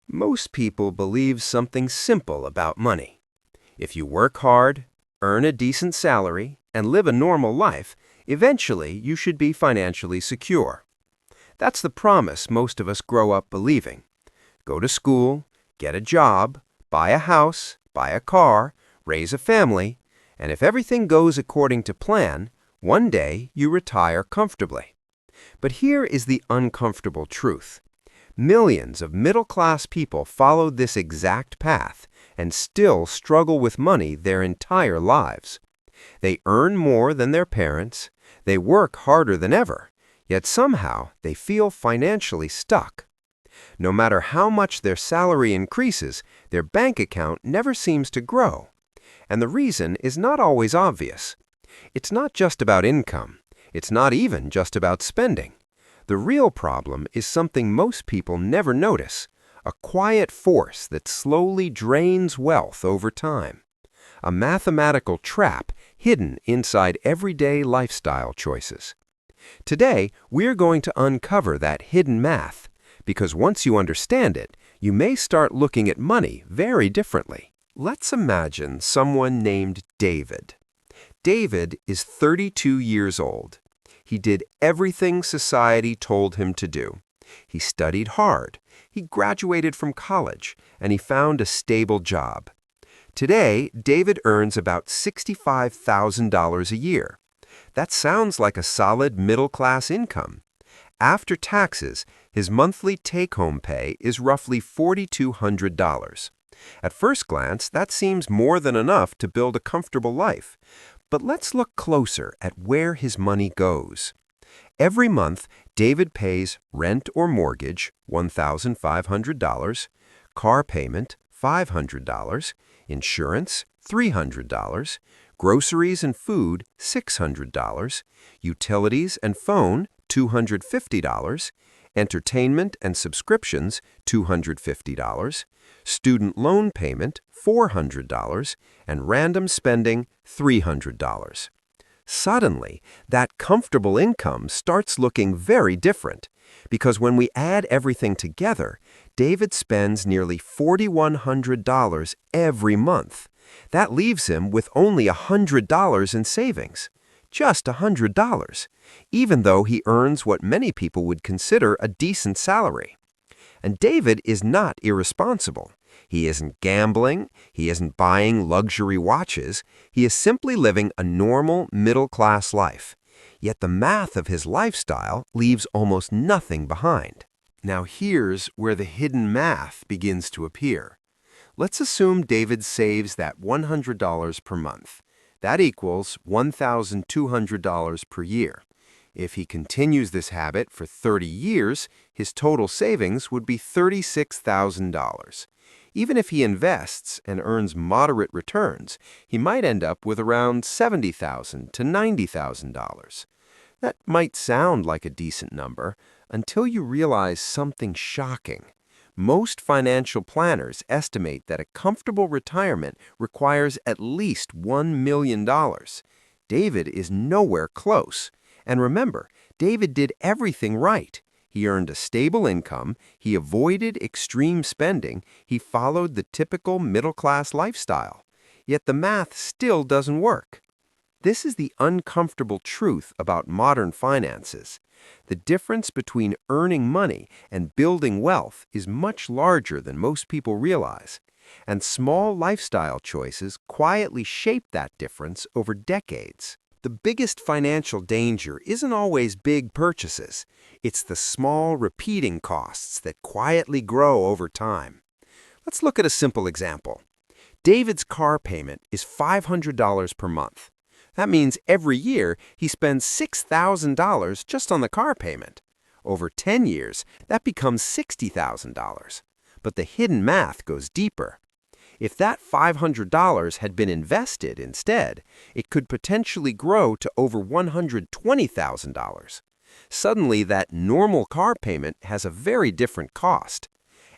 Most people believe something simple about money. If you work hard, earn a decent salary, and live a normal life, eventually you should be financially secure. That's the promise most of us grow up believing. Go to school, get a job, buy a house, buy a car, raise a family, and if everything goes according to plan, one day you retire comfortably. But here is the uncomfortable truth. Millions of middle-class people followed this exact path and still struggle with money their entire lives. They earn more than their parents, they work harder than ever, yet somehow they feel financially stuck. No matter how much their salary increases, their bank account never seems to grow. And the reason is not always obvious. It's not just about income. It's not even just about spending. The real problem is something most people never notice, a quiet force that slowly drains wealth over time. A mathematical trap hidden inside everyday lifestyle choices. Today, we're going to uncover that hidden math, because once you understand it, you may start looking at money very differently. Let's imagine someone named David. David is 32 years old. He did everything society told him to do. He studied hard, he graduated from college, and he found a stable job. Today, David earns about $65,000 a year. That sounds like a solid middle-class income. After taxes, his monthly take-home pay is roughly $4,200. At first glance, that seems more than enough to build a comfortable life. But let's look closer at where his money goes. Every month, David pays rent or mortgage, $1,500, car payment, $500, insurance, $300, groceries and food, $600, utilities and phone, $250, entertainment and subscriptions, $250, student loan payment, $400, and random spending, $300. Suddenly, that comfortable income starts looking very different, because when we add everything together, David spends nearly $4,100 every month. That leaves him with only $100 in savings. Just $100, even though he earns what many people would consider a decent salary. And David is not irresponsible. He isn't gambling, he isn't buying luxury watches, he is simply living a normal middle-class life. Yet the math of his lifestyle leaves almost nothing behind. Now here's where the hidden math begins to appear. Let's assume David saves that $100 per month. That equals $1,200 per year. If he continues this habit for 30 years, his total savings would be $36,000. Even if he invests and earns moderate returns, he might end up with around $70,000 to $90,000. That might sound like a decent number until you realize something shocking. Most financial planners estimate that a comfortable retirement requires at least $1 million. David is nowhere close. And remember, David did everything right. He earned a stable income, he avoided extreme spending, he followed the typical middle-class lifestyle. Yet the math still doesn't work. This is the uncomfortable truth about modern finances. The difference between earning money and building wealth is much larger than most people realize. And small lifestyle choices quietly shape that difference over decades. The biggest financial danger isn't always big purchases. It's the small, repeating costs that quietly grow over time. Let's look at a simple example. David's car payment is $500 per month. That means every year he spends $6,000 just on the car payment. Over 10 years, that becomes $60,000. But the hidden math goes deeper. If that $500 had been invested instead, it could potentially grow to over $120,000. Suddenly, that normal car payment has a very different cost.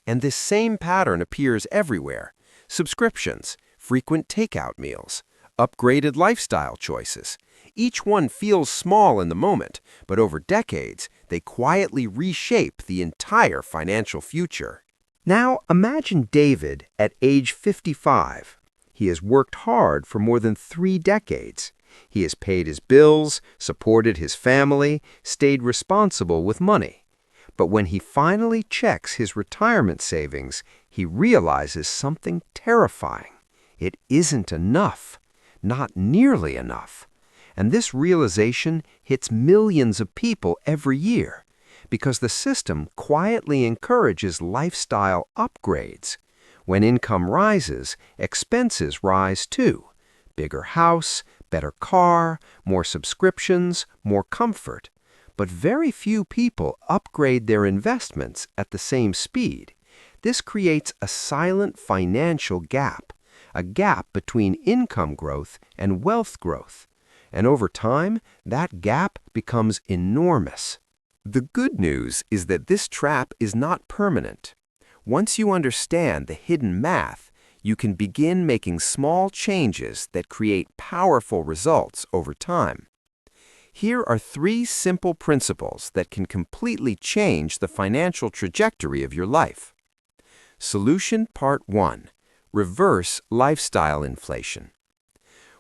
And this same pattern appears everywhere. Subscriptions, frequent takeout meals, upgraded lifestyle choices. Each one feels small in the moment, but over decades, they quietly reshape the entire financial future. Now imagine David at age 55. He has worked hard for more than 3 decades. He has paid his bills, supported his family, stayed responsible with money. But when he finally checks his retirement savings, he realizes something terrifying. It isn't enough, not nearly enough. And this realization hits millions of people every year because the system quietly encourages lifestyle upgrades. When income rises, expenses rise too. Bigger house, better car, more subscriptions, more comfort. But very few people upgrade their investments at the same speed. This creates a silent financial gap, a gap between income growth and wealth growth. And over time, that gap becomes enormous. The good news is that this trap is not permanent. Once you understand the hidden math, you can begin making small changes that create powerful results over time. Here are 3 simple principles that can completely change the financial trajectory of your life. Solution Part 1. Reverse lifestyle inflation.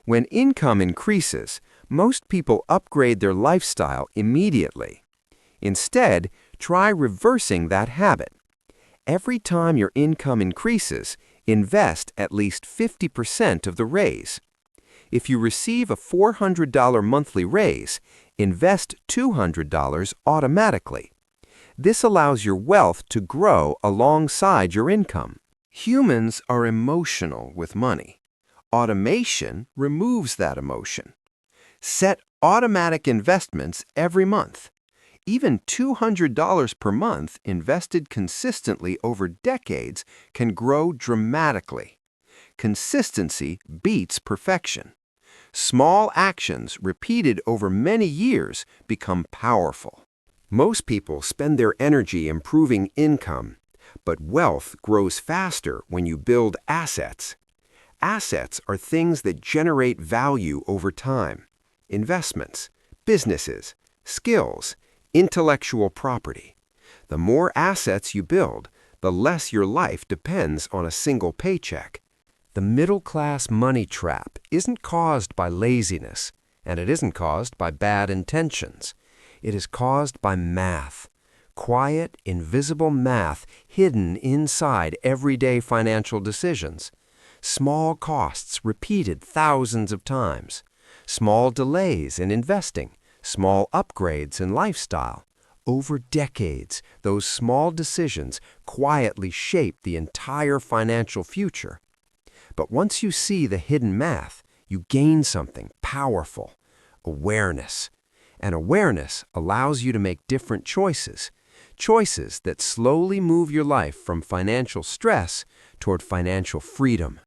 When income increases, most people upgrade their lifestyle immediately. Instead, try reversing that habit. Every time your income increases, invest at least 50% of the raise. If you receive a $400 monthly raise, invest $200 automatically. This allows your wealth to grow alongside your income. Humans are emotional with money. Automation removes that emotion. Set automatic investments every month. Even $200 per month invested consistently over decades can grow dramatically. Consistency beats perfection. Small actions repeated over many years become powerful. Most people spend their energy improving income, but wealth grows faster when you build assets. Assets are things that generate value over time. Investments, businesses, skills, intellectual property. The more assets you build, the less your life depends on a single paycheck. The middle-class money trap isn't caused by laziness, and it isn't caused by bad intentions. It is caused by math. Quiet, invisible math hidden inside everyday financial decisions. Small costs repeated thousands of times. Small delays in investing. Small upgrades in lifestyle. Over decades, those small decisions quietly shape the entire financial future. But once you see the hidden math, you gain something powerful: awareness. And awareness allows you to make different choices, choices that slowly move your life from financial stress toward financial freedom.